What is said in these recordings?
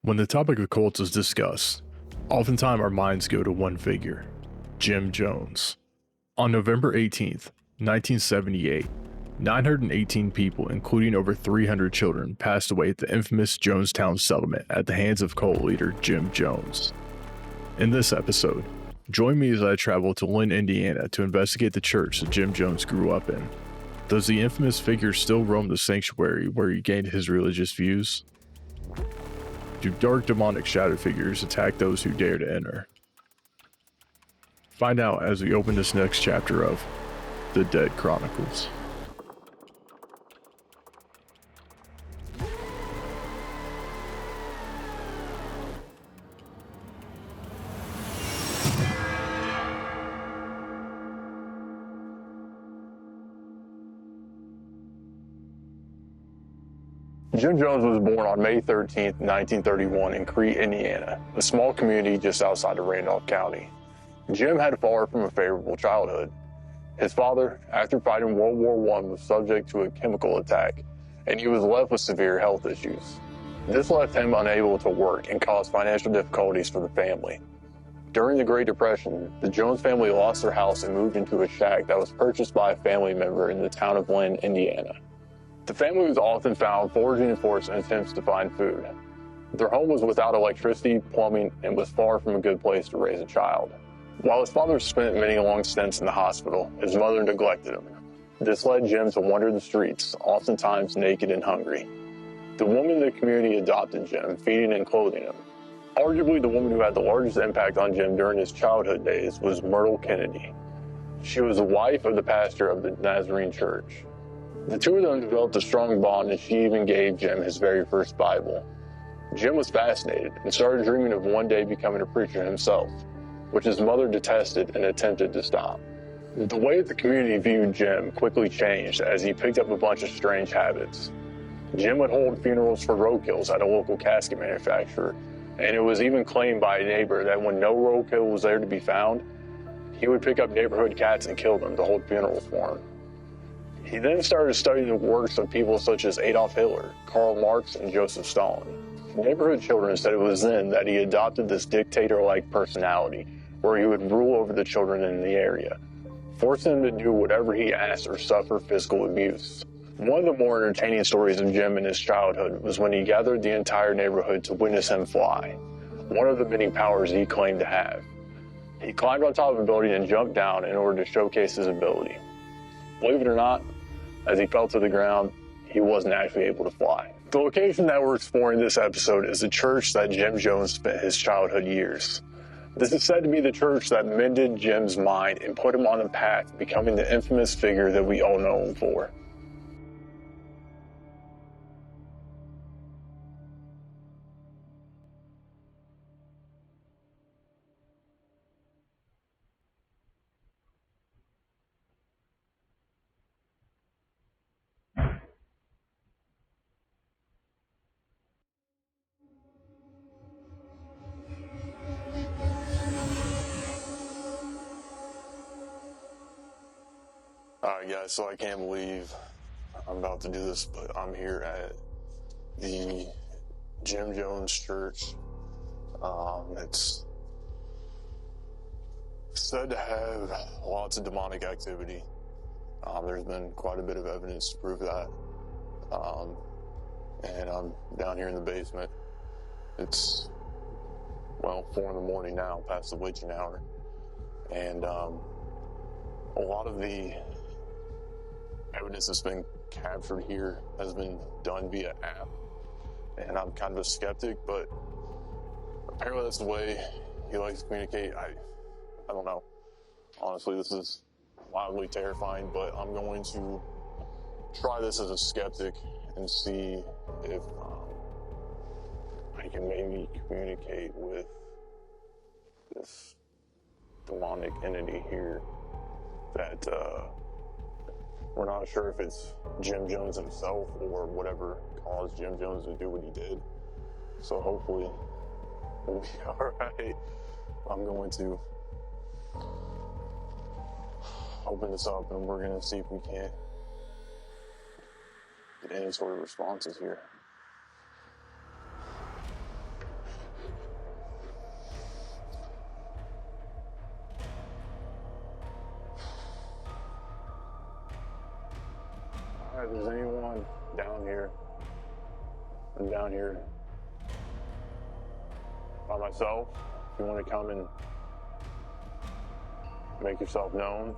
When the topic of cults is discussed, oftentimes our minds go to one figure, Jim Jones. On November 18th, 1978, 918 people, including over 300 children, passed away at the infamous Jonestown settlement at the hands of cult leader Jim Jones. In this episode, join me as I travel to Lynn, Indiana to investigate the church that Jim Jones grew up in. Does the infamous figure still roam the sanctuary where he gained his religious views? Do dark demonic shadow figures attack those who dare to enter? Find out as we open this next chapter of The Dead Chronicles. Jim Jones was born on May 13, 1931 in Crete, Indiana, a small community just outside of Randolph County. Jim had far from a favorable childhood. His father, after fighting World War I, was subject to a chemical attack, and he was left with severe health issues. This left him unable to work and caused financial difficulties for the family. During the Great Depression, the Jones family lost their house and moved into a shack that was purchased by a family member in the town of Lynn, Indiana. The family was often found foraging in forests in attempts to find food. Their home was without electricity, plumbing, and was far from a good place to raise a child. While his father spent many long stints in the hospital, his mother neglected him. This led Jim to wander the streets, oftentimes naked and hungry. The woman in the community adopted Jim, feeding and clothing him. Arguably the woman who had the largest impact on Jim during his childhood days was Myrtle Kennedy. She was the wife of the pastor of the Nazarene Church. The two of them developed a strong bond, and she even gave Jim his very first Bible. Jim was fascinated and started dreaming of one day becoming a preacher himself, which his mother detested and attempted to stop. The way that the community viewed Jim quickly changed as he picked up a bunch of strange habits. Jim would hold funerals for roadkills at a local casket manufacturer, and it was even claimed by a neighbor that when no roadkill was there to be found, he would pick up neighborhood cats and kill them to hold funerals for him. He then started studying the works of people such as Adolf Hitler, Karl Marx, and Joseph Stalin. Neighborhood children said it was then that he adopted this dictator-like personality, where he would rule over the children in the area, forcing them to do whatever he asked or suffer physical abuse. One of the more entertaining stories of Jim in his childhood was when he gathered the entire neighborhood to witness him fly, one of the many powers he claimed to have. He climbed on top of a building and jumped down in order to showcase his ability. Believe it or not, as he fell to the ground, he wasn't actually able to fly. The location that we're exploring this episode is the church that Jim Jones spent his childhood years. This is said to be the church that mended Jim's mind and put him on the path to becoming the infamous figure that we all know him for. Alright guys, so I can't believe I'm about to do this, but I'm here at the Jim Jones Church. It's said to have lots of demonic activity. There's been quite a bit of evidence to prove that. And I'm down here in the basement. It's, 4 in the morning now, past the witching hour. And a lot of the evidence that's been captured here has been done via app, and I'm kind of a skeptic, but apparently that's the way he likes to communicate. I don't know. Honestly, this is wildly terrifying, but I'm going to try this as a skeptic and see if I can maybe communicate with this demonic entity here that we're not sure if it's Jim Jones himself or whatever caused Jim Jones to do what he did. So hopefully we'll be alright. I'm going to open this up and we're going to see if we can't get any sort of responses here. If there's anyone down here, I'm down here by myself. If you want to come and make yourself known.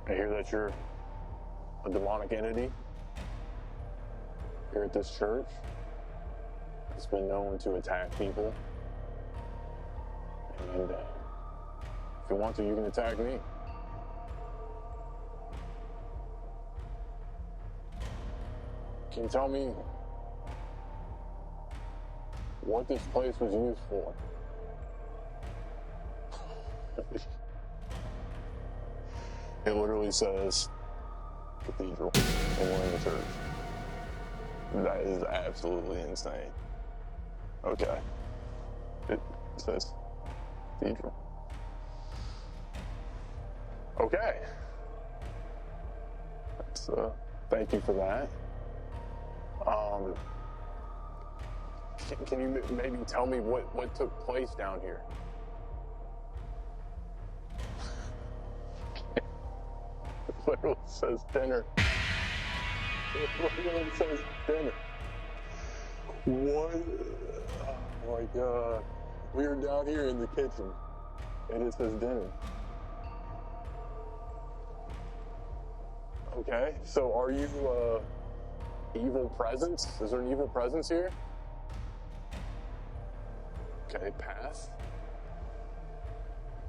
I hear that you're a demonic entity here at this church. It's been known to attack people. And if you want to, you can attack me. Can you tell me what this place was used for? It literally says cathedral, and we're in the church. That is absolutely insane. Okay. It says cathedral. Okay. That's, thank you for that. Can you maybe tell me what took place down here? It literally says dinner. It literally says dinner. What? Oh my God. We are down here in the kitchen, and it says dinner. Okay, so are you, evil presence? Is there an evil presence here? Okay, path.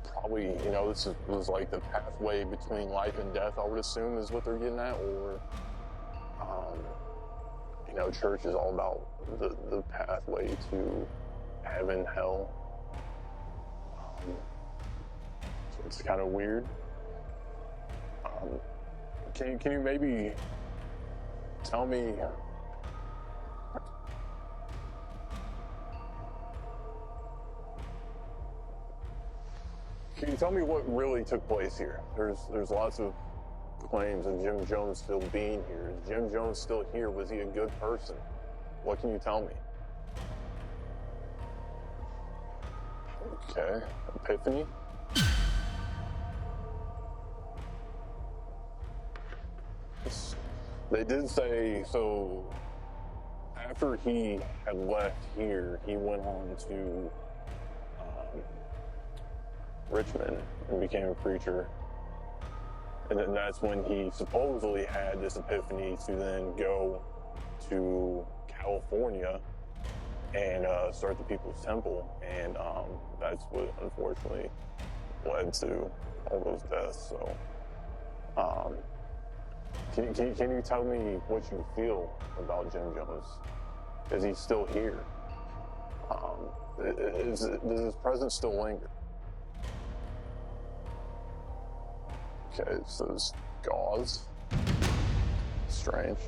Probably, this was like the pathway between life and death, I would assume, is what they're getting at, or, church is all about the pathway to heaven, hell. So it's kind of weird. Can you maybe tell me what really took place here? There's lots of claims of Jim Jones still being here. Is Jim Jones still here? Was he a good person? What can you tell me? Okay, epiphany. They did say, so after he had left here, he went on to Richmond and became a preacher. And then that's when he supposedly had this epiphany to then go to California and start the People's Temple. And that's what unfortunately led to all those deaths. So, can you tell me what you feel about Jim Jones? Is he still here? Does his presence still linger? Okay, it says gauze. Strange.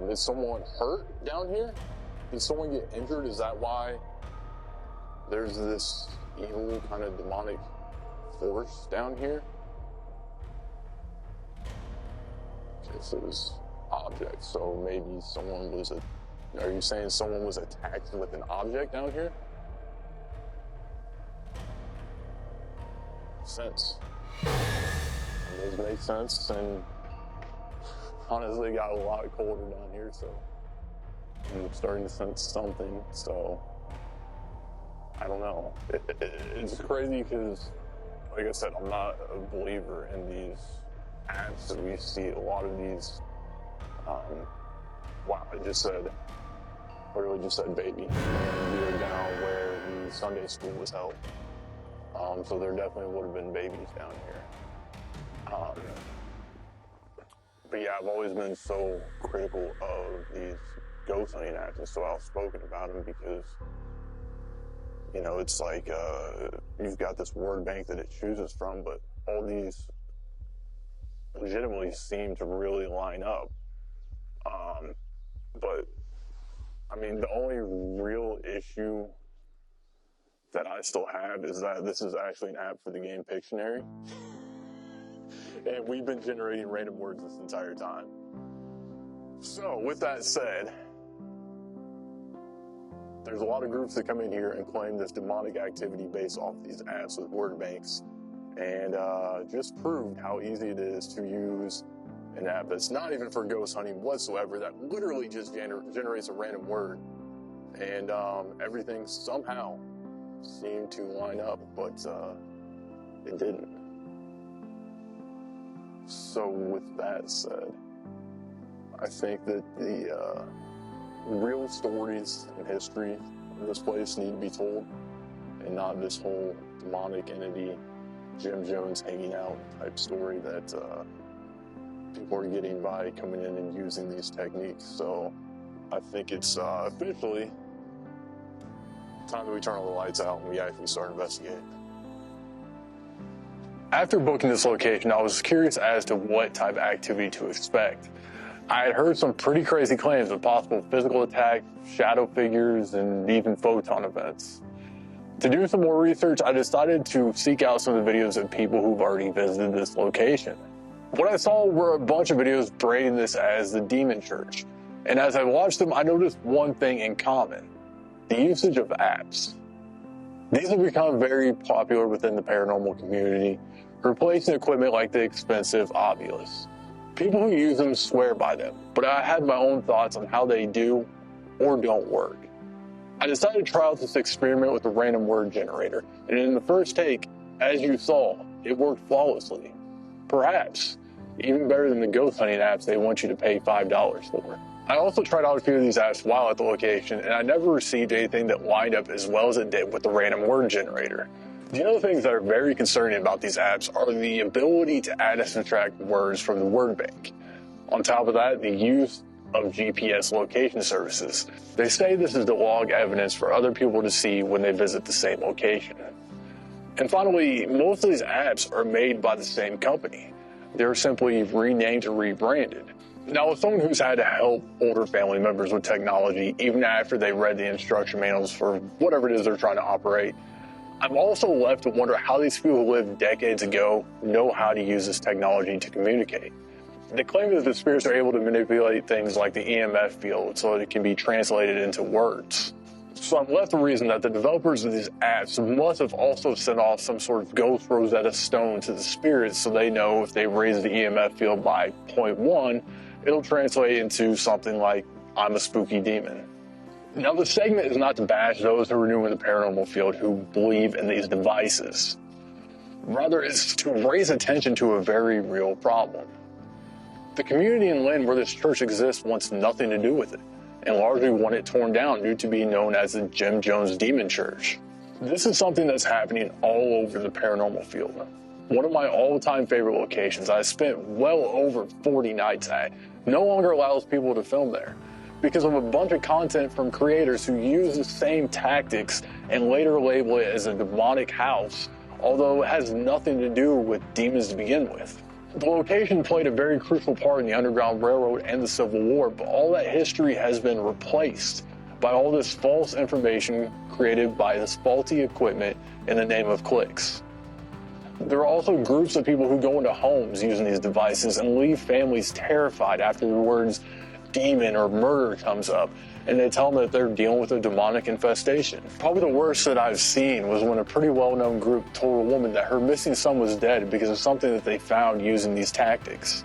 Is someone hurt down here? Did someone get injured? Is that why there's this evil kind of demonic force down here? Okay, it says object. So maybe someone was are you saying someone was attacked with an object down here? Sense. Those make sense, and honestly, it got a lot colder down here, so I'm starting to sense something. So I don't know. It's crazy because, like I said, I'm not a believer in these apps that we see. A lot of these. Wow, literally just said baby. And we were down where the Sunday school was held. So there definitely would have been babies down here. But yeah, I've always been so critical of these ghost hunting apps and so outspoken about them because, it's like you've got this word bank that it chooses from, but all these legitimately seem to really line up. But, the only real issue that I still have is that this is actually an app for the game Pictionary. And we've been generating random words this entire time. So, with that said, there's a lot of groups that come in here and claim this demonic activity based off these apps with word banks. and just proved how easy it is to use an app that's not even for ghost hunting whatsoever, that literally just generates a random word, and everything somehow seemed to line up, but it didn't. So with that said, I think that the real stories and history of this place need to be told, and not this whole demonic entity, Jim Jones hanging out type story that people are getting by coming in and using these techniques. So I think it's officially time that we turn all the lights out and we actually start investigating. After booking this location, I was curious as to what type of activity to expect. I had heard some pretty crazy claims of possible physical attack, shadow figures, and even photon events. To do some more research, I decided to seek out some of the videos of people who've already visited this location. What I saw were a bunch of videos branding this as the Demon Church. And as I watched them, I noticed one thing in common: the usage of apps. These have become very popular within the paranormal community, replacing equipment like the expensive Ovilus. People who use them swear by them, but I had my own thoughts on how they do or don't work. I decided to try out this experiment with a random word generator, and in the first take, as you saw, it worked flawlessly. Perhaps even better than the ghost hunting apps they want you to pay $5 for. I also tried out a few of these apps while at the location, and I never received anything that lined up as well as it did with the random word generator. The other things that are very concerning about these apps are the ability to add and subtract words from the word bank. On top of that, the use of GPS location services. They say this is to log evidence for other people to see when they visit the same location. And finally, most of these apps are made by the same company. They're simply renamed or rebranded. Now, as someone who's had to help older family members with technology, even after they read the instruction manuals for whatever it is they're trying to operate, I'm also left to wonder how these people who lived decades ago know how to use this technology to communicate. They claim that the spirits are able to manipulate things like the EMF field so that it can be translated into words. So I'm left to reason that the developers of these apps must have also sent off some sort of ghost Rosetta Stone to the spirits so they know if they raise the EMF field by 0.1, it'll translate into something like, "I'm a spooky demon." Now, the segment is not to bash those who are new in the paranormal field who believe in these devices. Rather, it's to raise attention to a very real problem. The community in Lynn where this church exists wants nothing to do with it, and largely want it torn down due to being known as the Jim Jones Demon Church. This is something that's happening all over the paranormal field. One of my all-time favorite locations I spent well over 40 nights at no longer allows people to film there because of a bunch of content from creators who use the same tactics and later label it as a demonic house, although it has nothing to do with demons to begin with. The location played a very crucial part in the Underground Railroad and the Civil War, but all that history has been replaced by all this false information created by this faulty equipment in the name of clicks. There are also groups of people who go into homes using these devices and leave families terrified after the words demon or murder comes up, and they tell them that they're dealing with a demonic infestation. Probably the worst that I've seen was when a pretty well-known group told a woman that her missing son was dead because of something that they found using these tactics.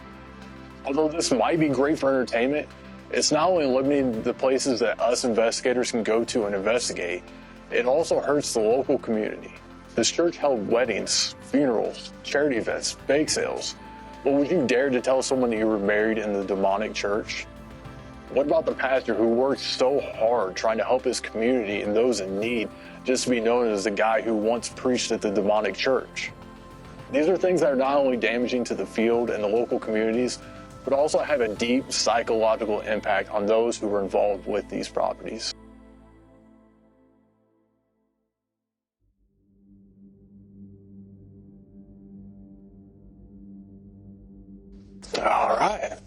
Although this might be great for entertainment, it's not only limiting the places that us investigators can go to and investigate, it also hurts the local community. This church held weddings, funerals, charity events, bake sales. But would you dare to tell someone that you were married in the demonic church? What about the pastor who worked so hard trying to help his community and those in need just to be known as the guy who once preached at the demonic church? These are things that are not only damaging to the field and the local communities, but also have a deep psychological impact on those who were involved with these properties. All right.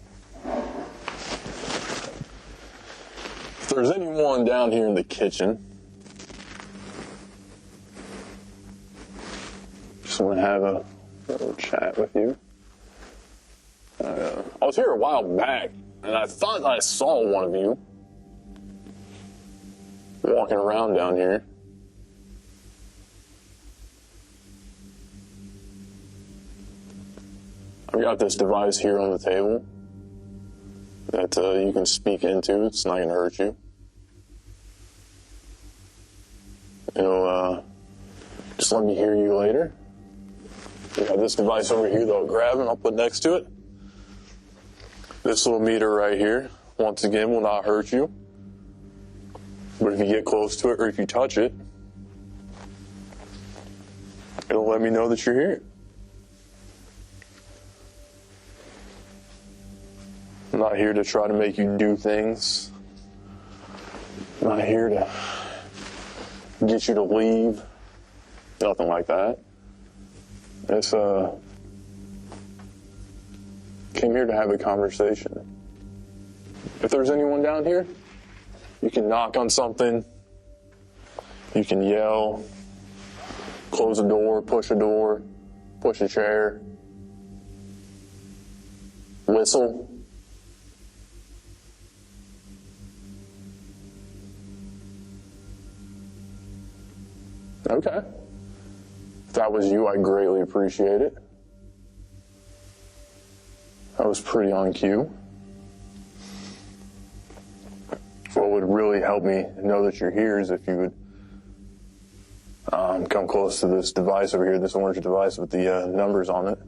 If there's anyone down here in the kitchen, just want to have a little chat with you. I was here a while back, and I thought I saw one of you walking around down here. We got this device here on the table that you can speak into. It's not going to hurt you. It'll just let me hear you later. We got this device over here that I'll grab and I'll put next to it. This little meter right here, once again, will not hurt you. But if you get close to it or if you touch it, it'll let me know that you're here. I'm not here to try to make you do things. I'm not here to get you to leave. Nothing like that. It's came here to have a conversation. If there's anyone down here, you can knock on something, you can yell, close a door, push a chair, whistle. Okay. If that was you, I'd greatly appreciate it. That was pretty on cue. What would really help me know that you're here is if you would come close to this device over here, this orange device with the numbers on it.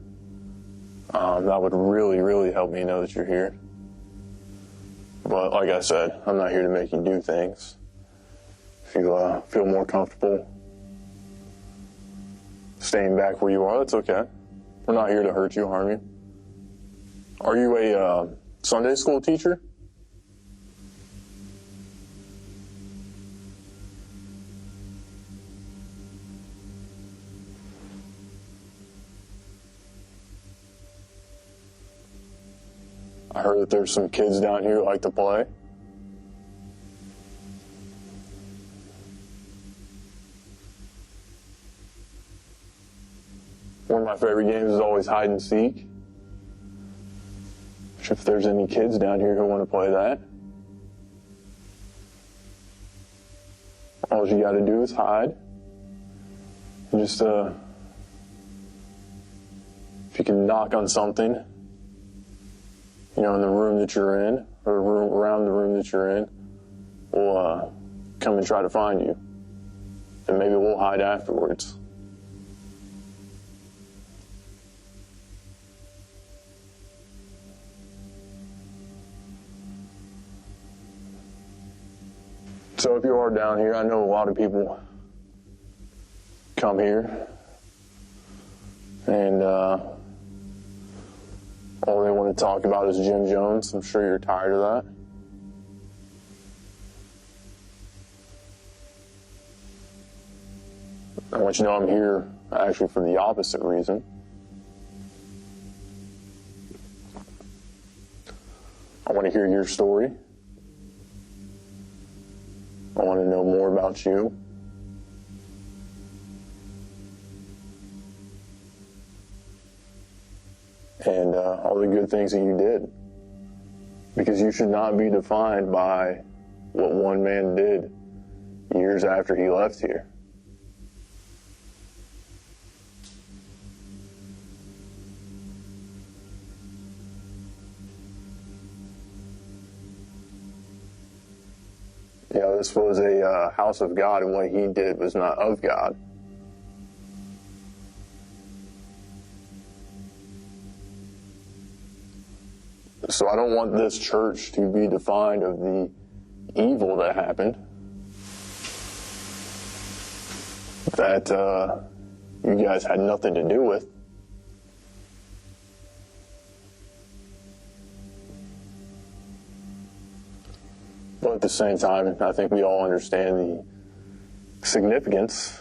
That would really, really help me know that you're here. But like I said, I'm not here to make you do things. If you feel more comfortable staying back where you are, that's okay. We're not here to hurt you, harm you. Are you a Sunday school teacher? I heard that there's some kids down here who like to play. One of my favorite games is always hide and seek. If there's any kids down here who want to play that, all you got to do is hide. And just, if you can knock on something, in the room that you're in, or around the room that you're in, we'll come and try to find you. And maybe we'll hide afterwards. So if you are down here, I know a lot of people come here and all they want to talk about is Jim Jones. I'm sure you're tired of that. I want you to know I'm here actually for the opposite reason. I want to hear your story. I want to know more about you. And all the good things that you did. Because you should not be defined by what one man did years after he left here. This was a house of God, and what he did was not of God. So I don't want this church to be defined of the evil that happened, that you guys had nothing to do with. But at the same time, I think we all understand the significance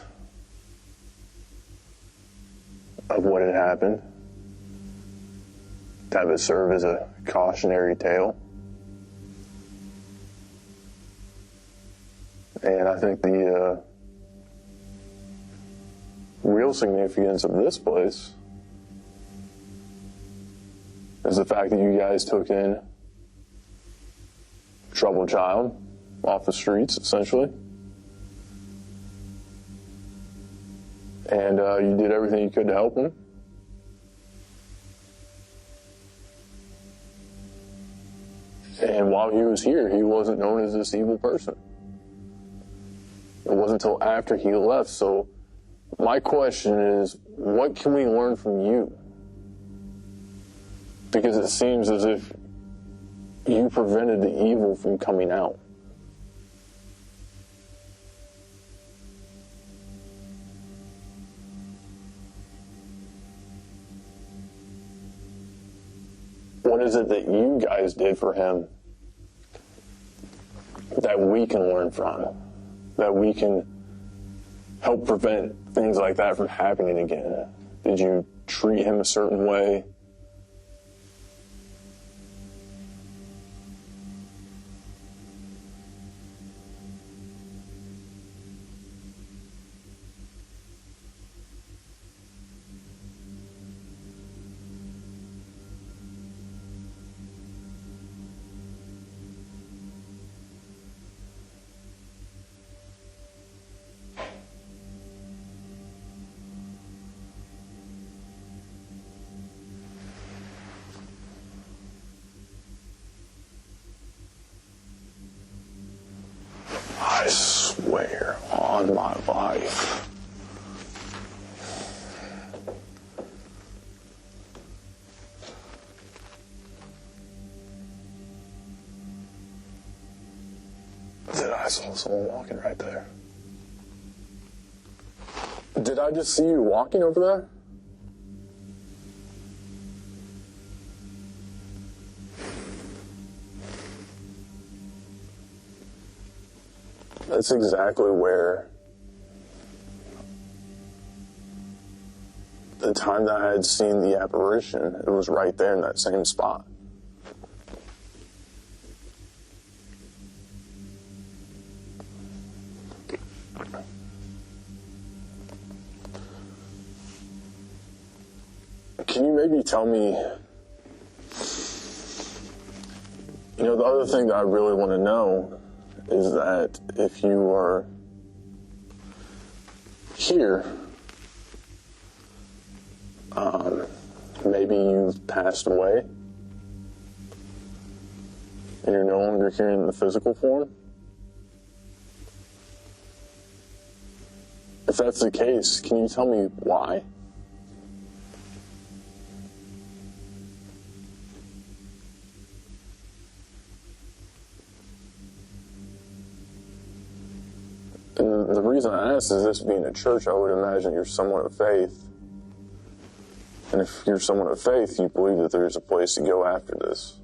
of what had happened, to have it serve as a cautionary tale. And I think the real significance of this place is the fact that you guys took in a troubled child off the streets, essentially. And you did everything you could to help him. And while he was here, he wasn't known as this evil person. It wasn't until after he left. So my question is, what can we learn from you? Because it seems as if you prevented the evil from coming out. What is it that you guys did for him that we can learn from? That we can help prevent things like that from happening again? Did you treat him a certain way? I swear on my life. That I saw someone walking right there. Did I just see you walking over there? That's exactly where the time that I had seen the apparition, it was right there in that same spot. Can you maybe tell me, the other thing that I really want to know is that if you are here, maybe you've passed away and you're no longer here in the physical form. If that's the case, can you tell me why? And the reason I ask is this being a church, I would imagine you're someone of faith. And if you're someone of faith, you believe that there's a place to go after this.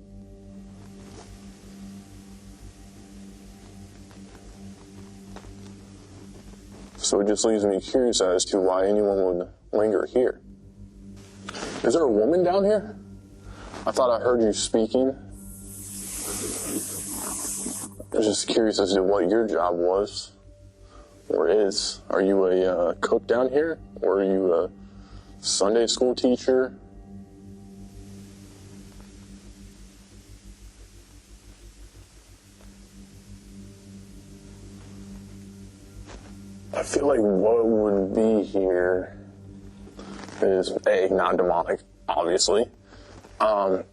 So it just leaves me curious as to why anyone would linger here. Is there a woman down here? I thought I heard you speaking. I was just curious as to what your job was. Or is. Are you a cook down here? Or are you a Sunday school teacher? I feel like what would be here is not demonic, obviously, but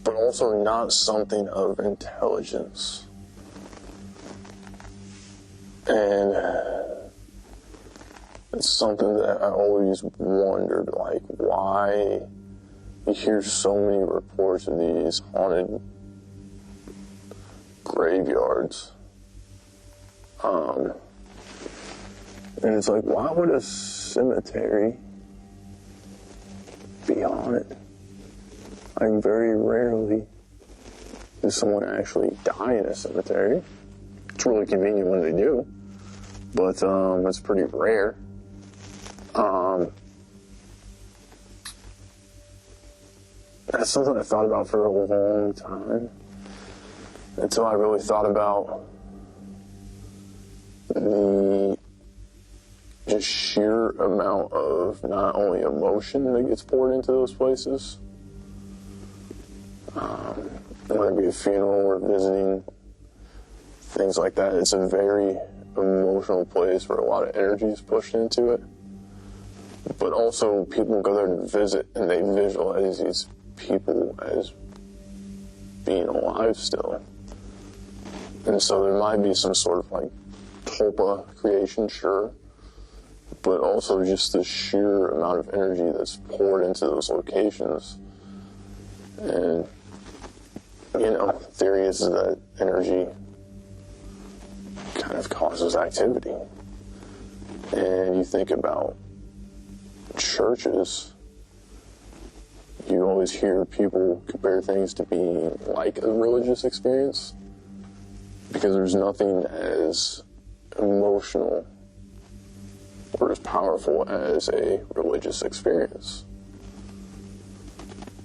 also not something of intelligence. And it's something that I always wondered, like, why you hear so many reports of these haunted graveyards. And it's like, why would a cemetery be haunted? Like, very rarely does someone actually die in a cemetery. It's really convenient when they do, but it's pretty rare. That's something I thought about for a long time, until I really thought about the just sheer amount of not only emotion that gets poured into those places, whether it be a funeral or visiting, things like that. It's a very emotional place where a lot of energy is pushed into it. But also, people go there to visit and they visualize these people as being alive still. And so there might be some sort of like tulpa creation, sure, but also just the sheer amount of energy that's poured into those locations. And, you know, the theory is that energy kind of causes activity. And you think about churches, you always hear people compare things to being like a religious experience, because there's nothing as emotional or as powerful as a religious experience.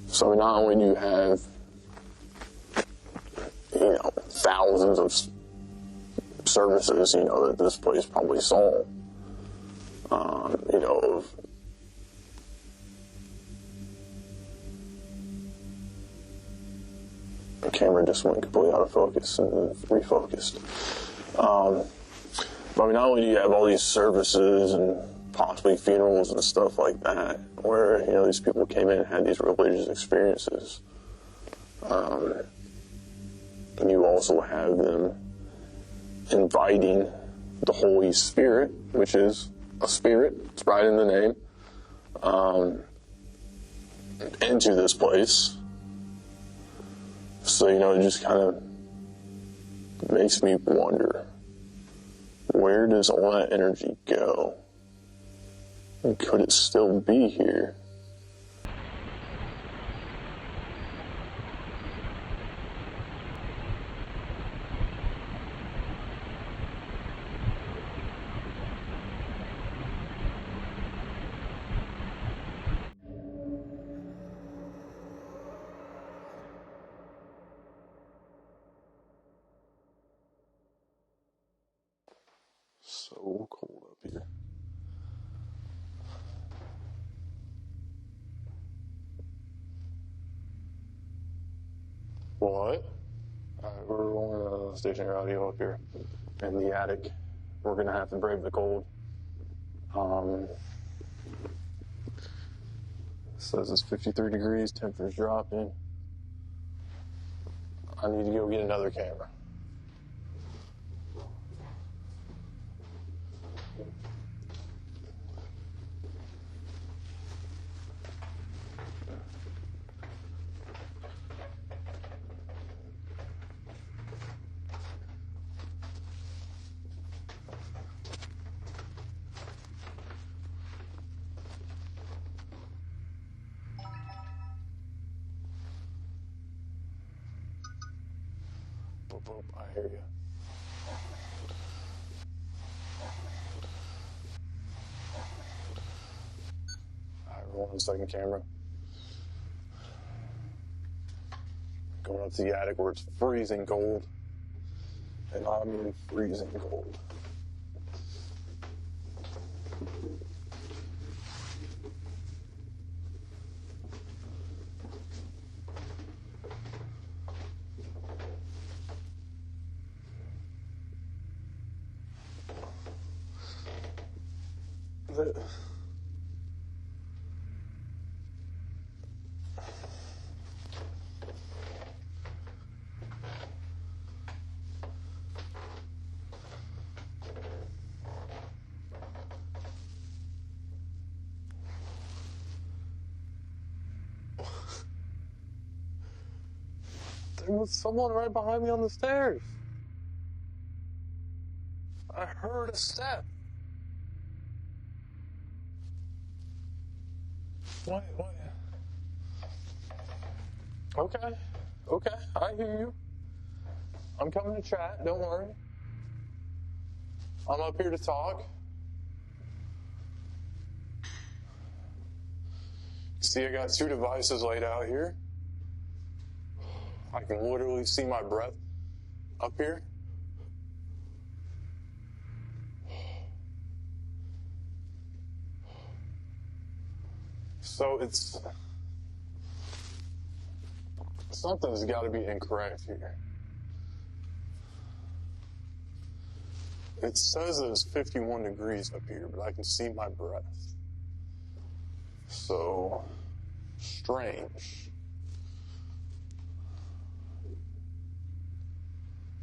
So not only do you have, you know, thousands of services, you know, that this place probably saw, you know, of the camera just went completely out of focus and refocused. But I mean, not only do you have all these services and possibly funerals and stuff like that, where, you know, these people came in and had these religious experiences, and you also have them inviting the Holy Spirit, which is a spirit, it's right in the name, into this place. So, you know, it just kind of makes me wonder, where does all that energy go? And could it still be here? So cold up here. What? We're going to stationary audio up here in the attic. We're going to have to brave the cold. It says it's 53 degrees, temperature's dropping. I need to go get another camera. Boop, boop, I hear you. Alright, rolling the second camera. Going up to the attic where it's freezing cold. And I mean freezing cold. There was someone right behind me on the stairs. I heard a step. What? Okay, I hear you. I'm coming to chat, don't worry. I'm up here to talk. See, I got two devices laid out here. I can literally see my breath up here. So something's got to be incorrect here. It says that it's 51 degrees up here, but I can see my breath. So, strange.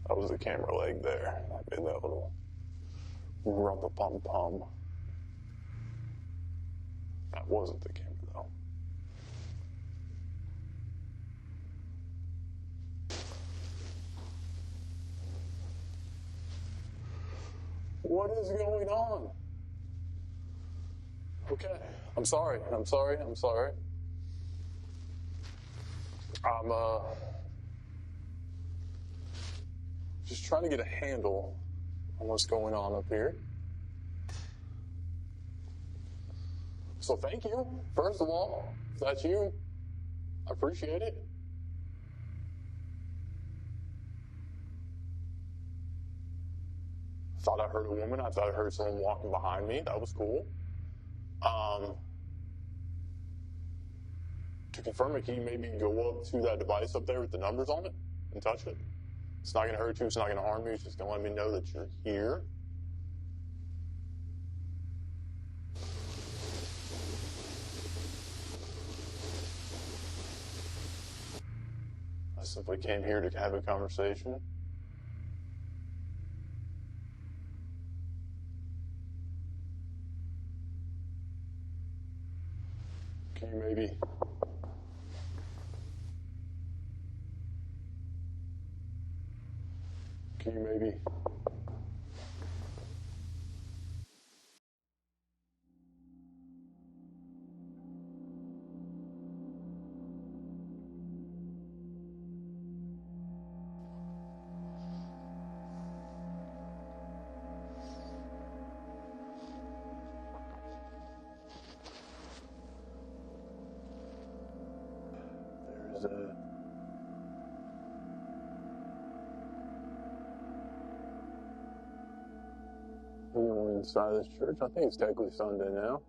That was the camera leg there. I made that little rumpa-pum-pum. That wasn't the camera, though. What is going on? Okay, I'm sorry. I'm just trying to get a handle on what's going on up here. So thank you, first of all. If that's you, I appreciate it. I thought I heard a woman. I thought I heard someone walking behind me. That was cool. To confirm it, can you maybe go up to that device up there with the numbers on it and touch it? It's not going to hurt you. It's not going to harm you. It's just going to let me know that you're here. I simply came here to have a conversation. Can you maybe... There's anyone inside this church? I think it's technically Sunday now.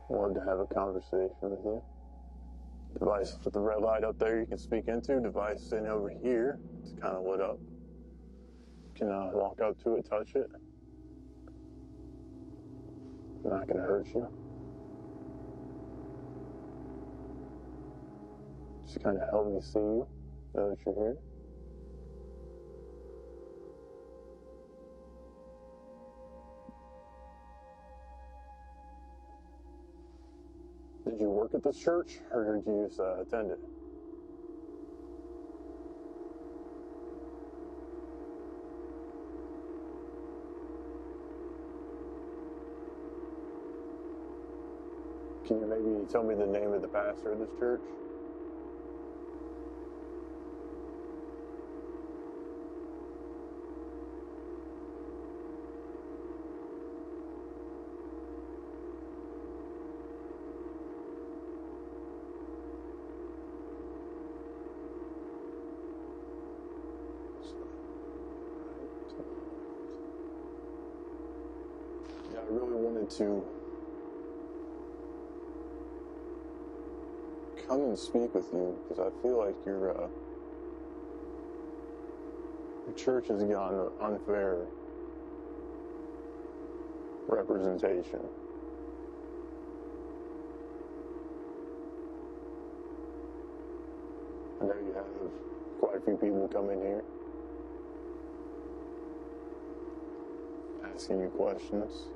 Wanted to have a conversation with you. Device with the red light up there you can speak into. Device sitting over here. It's kind of lit up. You can walk up to it, touch it. Not going to hurt you. Just kind of help me see you. Know that you're here. Did you work at this church, or did you just attend it? Can you maybe tell me the name of the pastor of this church? Yeah, I really wanted to come and speak with you because I feel like your church has gotten an unfair representation. I know you have quite a few people come in here asking you questions,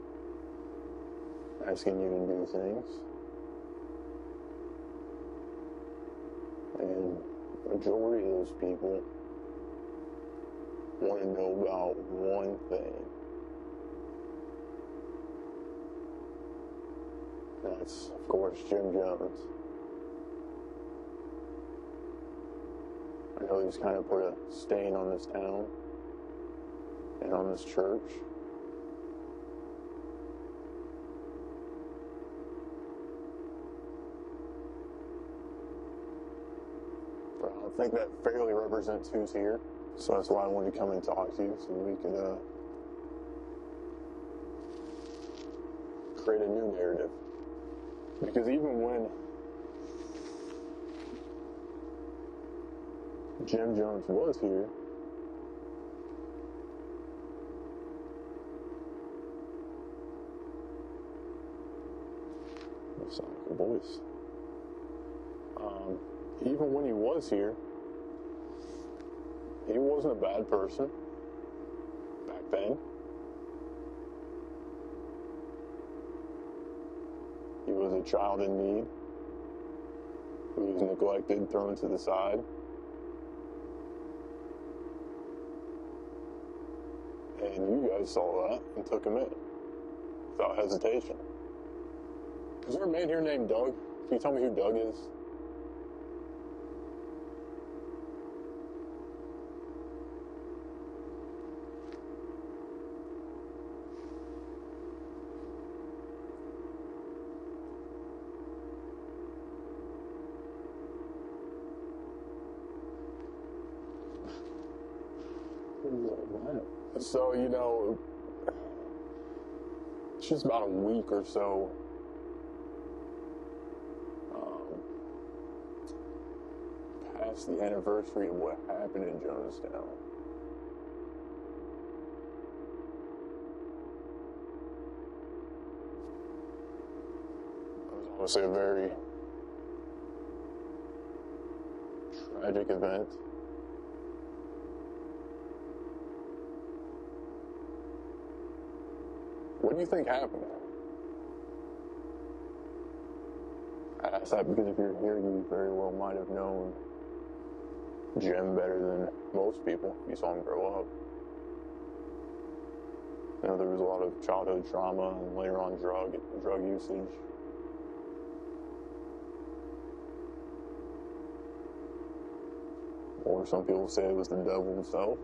asking you to do things. And the majority of those people want to know about one thing. That's, of course, Jim Jones. I know he's kind of put a stain on this town and on this church. But I don't think that fairly represents who's here. So that's why I wanted to come and talk to you so we could create a new narrative. Because even when Jim Jones was here, that sounds like a voice. Even when he was here, he wasn't a bad person back then. He was a child in need who was neglected, thrown to the side. And you guys saw that and took him in without hesitation. Is there a man here named Doug? Can you tell me who Doug is? So, it's just about a week or so past the anniversary of what happened in Jonestown. It was obviously a very tragic event. What do you think happened? I ask that because if you're here, you very well might have known Jim better than most people. You saw him grow up. There was a lot of childhood trauma and later on drug usage. Or some people say it was the devil himself.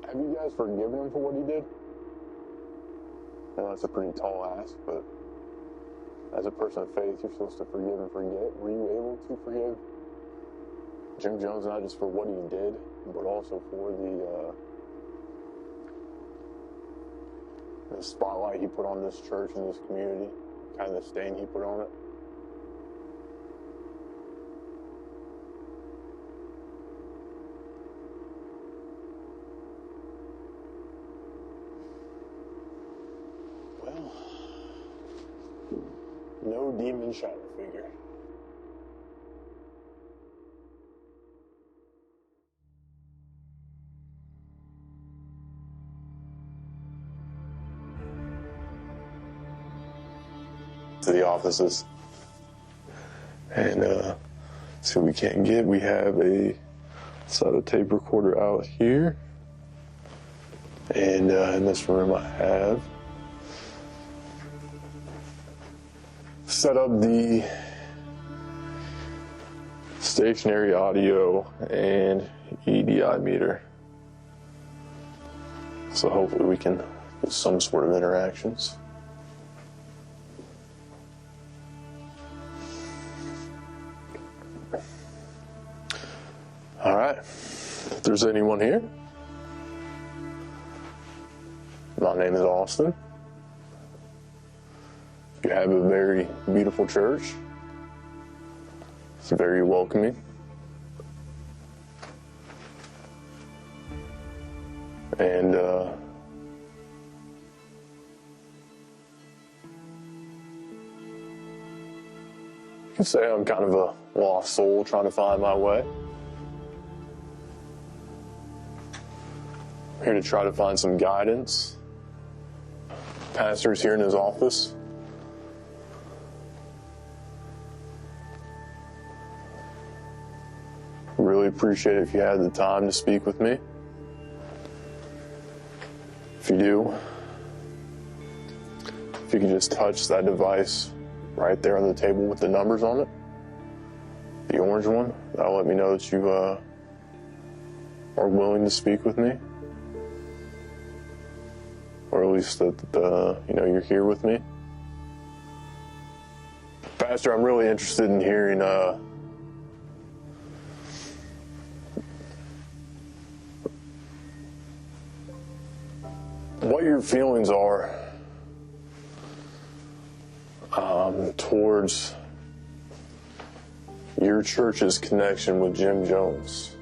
Have you guys forgiven him for what he did? I know that's a pretty tall ask, but as a person of faith, you're supposed to forgive and forget. Were you able to forgive Jim Jones, not just for what he did, but also for the spotlight he put on this church and this community, kind of the stain he put on it? No demon shadow figure. To the offices. And see what we can't get. We have a set of tape recorder out here. And in this room I have set up the stationary audio and EDI meter. So hopefully we can get some sort of interactions. All right, if there's anyone here, my name is Austin. You have a very beautiful church. It's very welcoming. And you can say I'm kind of a lost soul trying to find my way. I'm here to try to find some guidance. Pastor's here in his office. Really appreciate it if you had the time to speak with me. If you do, if you could just touch that device right there on the table with the numbers on it, the orange one, that'll let me know that you are willing to speak with me, or at least that you're here with me. Pastor, I'm really interested in hearing what your feelings are towards your church's connection with Jim Jones.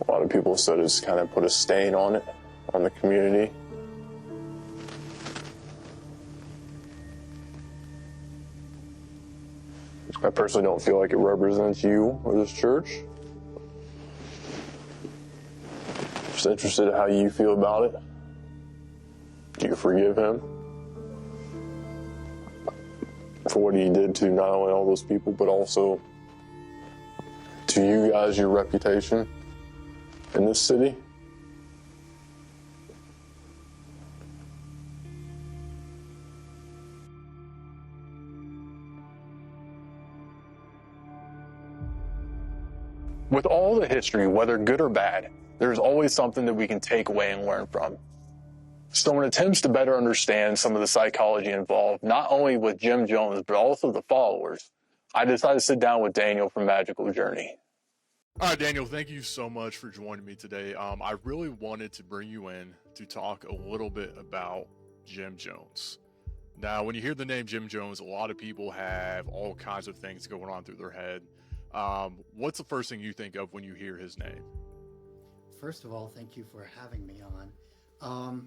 A lot of people said it's kind of put a stain on it, on the community. I personally don't feel like it represents you or this church. Just interested in how you feel about it. Do you forgive him for what he did to not only all those people, but also to you guys, your reputation in this city? With all the history, whether good or bad, there's always something that we can take away and learn from. So in attempts to better understand some of the psychology involved, not only with Jim Jones, but also the followers, I decided to sit down with Daniel from Magical Journey. All right, Daniel, thank you so much for joining me today. I really wanted to bring you in to talk a little bit about Jim Jones. Now, when you hear the name Jim Jones, a lot of people have all kinds of things going on through their head. What's the first thing you think of when you hear his name? First of all, thank you for having me on.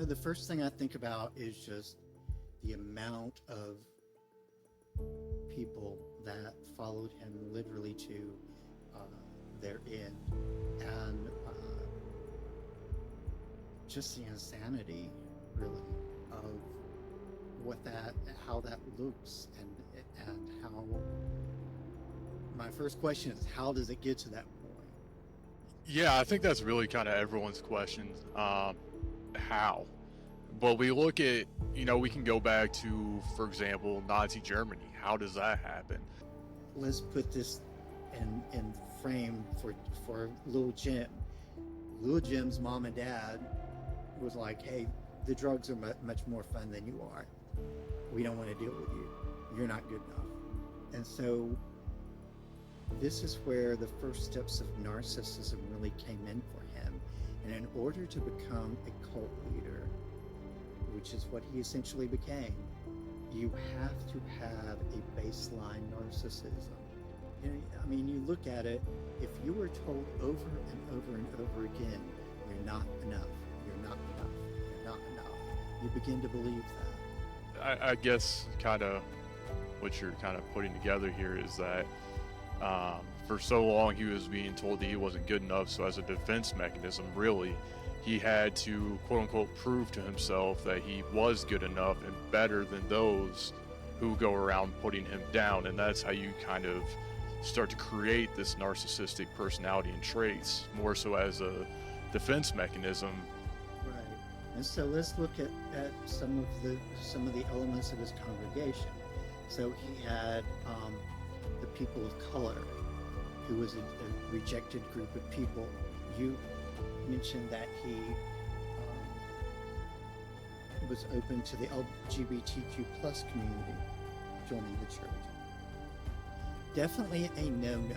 The first thing I think about is just the amount of people that followed him literally to their end, and just the insanity, really, of how that looks, and how. My first question is, how does it get to that point? Yeah, I think that's really kind of everyone's question. How? But we look at, we can go back to, for example, Nazi Germany. How does that happen? Let's put this in frame for little Jim. Little Jim's mom and dad was like, hey, the drugs are much more fun than you are. We don't want to deal with you. You're not good enough. And so this is where the first steps of narcissism really came in for him. And in order to become a cult leader, which is what he essentially became, you have to have a baseline narcissism. You look at it, if you were told over and over and over again, you're not enough, you're not enough, you're not enough, you begin to believe that. I guess kind of what you're kind of putting together here is that for so long he was being told that he wasn't good enough, so as a defense mechanism, really, he had to, quote unquote, prove to himself that he was good enough and better than those who go around putting him down. And that's how you kind of start to create this narcissistic personality and traits, more so as a defense mechanism. Right. And so let's look at some of the elements of his congregation. So he had the people of color, who was a rejected group of people. You mentioned that he was open to the LGBTQ plus community joining the church. Definitely a no-no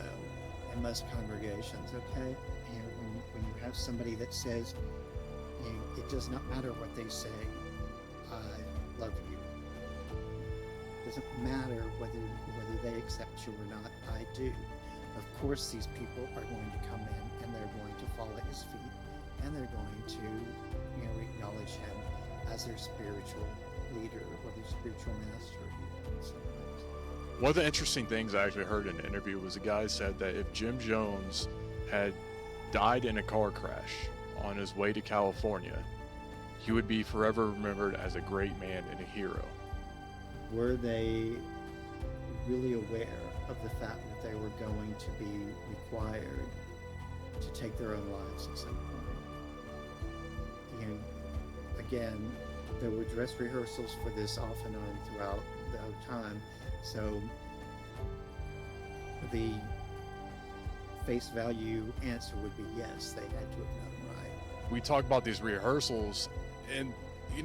in most congregations, okay? When you have somebody that says, it does not matter what they say, I love you. It doesn't matter whether they accept you or not, I do. Of course, these people are going to come in and they're going to fall at his feet, and they're going to, acknowledge him as their spiritual leader or their spiritual master. One of the interesting things I actually heard in an interview was a guy said that if Jim Jones had died in a car crash on his way to California, he would be forever remembered as a great man and a hero. Were they really aware of the fact that they were going to be required to take their own lives at some point? Again, there were dress rehearsals for this off and on throughout the whole time. So the face value answer would be yes, they had to have known, right? We talk about these rehearsals, and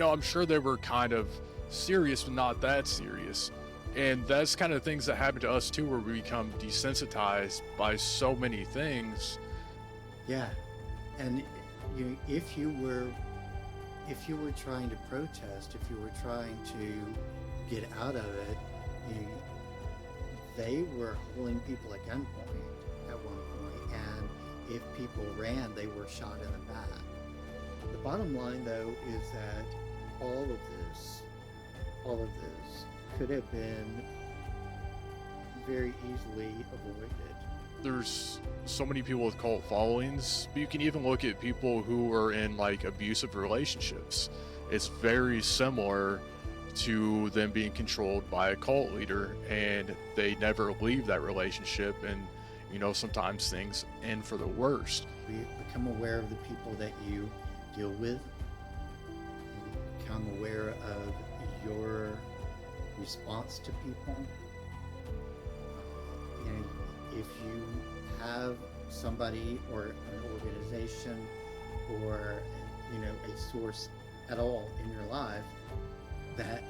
I'm sure they were kind of serious, but not that serious. And that's kind of things that happen to us too, where we become desensitized by so many things. Yeah, and if you were trying to protest, if you were trying to get out of it, they were holding people at gunpoint at one point, and if people ran, they were shot in the back. The bottom line, though, is that all of this could have been very easily avoided. There's so many people with cult followings, but you can even look at people who are in like abusive relationships. It's very similar to them being controlled by a cult leader, and they never leave that relationship, and you know, sometimes things end for the worst. Become aware of the people that you deal with. Become aware of your response to people. And if you have somebody or an organization or, you know, a source at all in your life that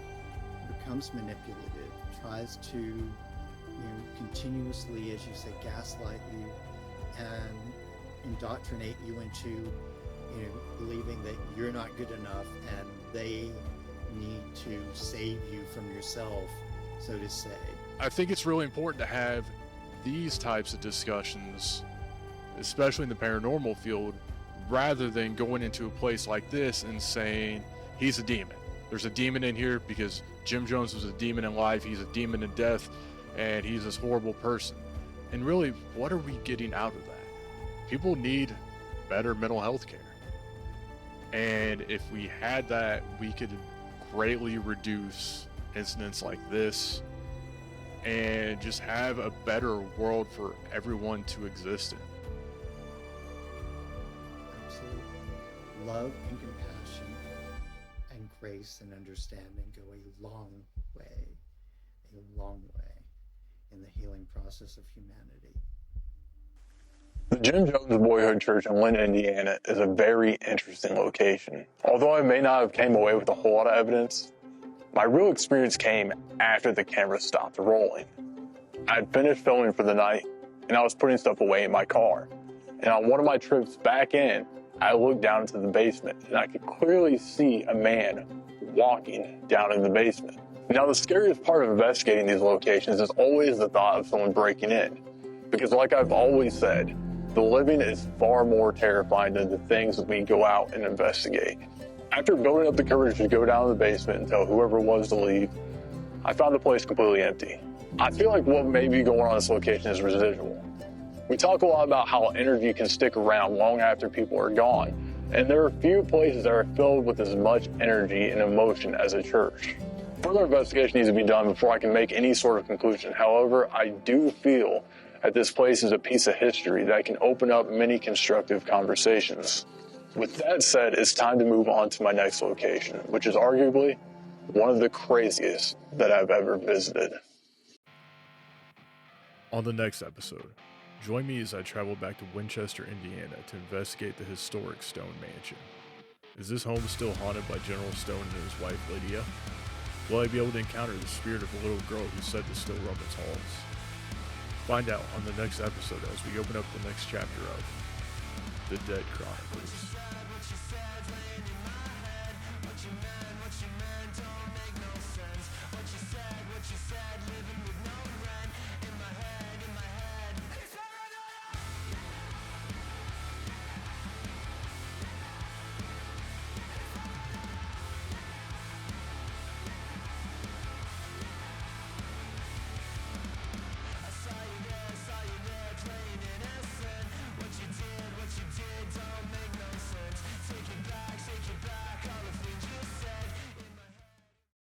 becomes manipulative, tries to, you know, continuously, as you say, gaslight you and indoctrinate you into, you know, believing that you're not good enough and they need to save you from yourself, so to say. I think it's really important to have these types of discussions, especially in the paranormal field, rather than going into a place like this and saying, he's a demon. There's a demon in here because Jim Jones was a demon in life, he's a demon in death, and he's this horrible person. And really, what are we getting out of that? People need better mental health care. And if we had that, we could greatly reduce incidents like this and just have a better world for everyone to exist in. Absolutely. Love and compassion and grace and understanding go a long way in the healing process of humanity. The Jim Jones Boyhood Church in Lynn, Indiana is a very interesting location. Although I may not have came away with a whole lot of evidence, my real experience came after the camera stopped rolling. I had finished filming for the night, and I was putting stuff away in my car. And on one of my trips back in, I looked down into the basement, and I could clearly see a man walking down in the basement. Now, the scariest part of investigating these locations is always the thought of someone breaking in. Because like I've always said, the living is far more terrifying than the things that we go out and investigate. After building up the courage to go down to the basement and tell whoever it was to leave, I found the place completely empty. I feel like what may be going on in this location is residual. We talk a lot about how energy can stick around long after people are gone, and there are few places that are filled with as much energy and emotion as a church. Further investigation needs to be done before I can make any sort of conclusion. However, I do feel that this place is a piece of history that can open up many constructive conversations. With that said, it's time to move on to my next location, which is arguably one of the craziest that I've ever visited. On the next episode, join me as I travel back to Winchester, Indiana to investigate the historic Stone Mansion. Is this home still haunted by General Stone and his wife Lydia? Will I be able to encounter the spirit of a little girl who's said to still roam its halls? Find out on the next episode as we open up the next chapter of The Dead Chronicles. What you meant don't make no sense. What you said, living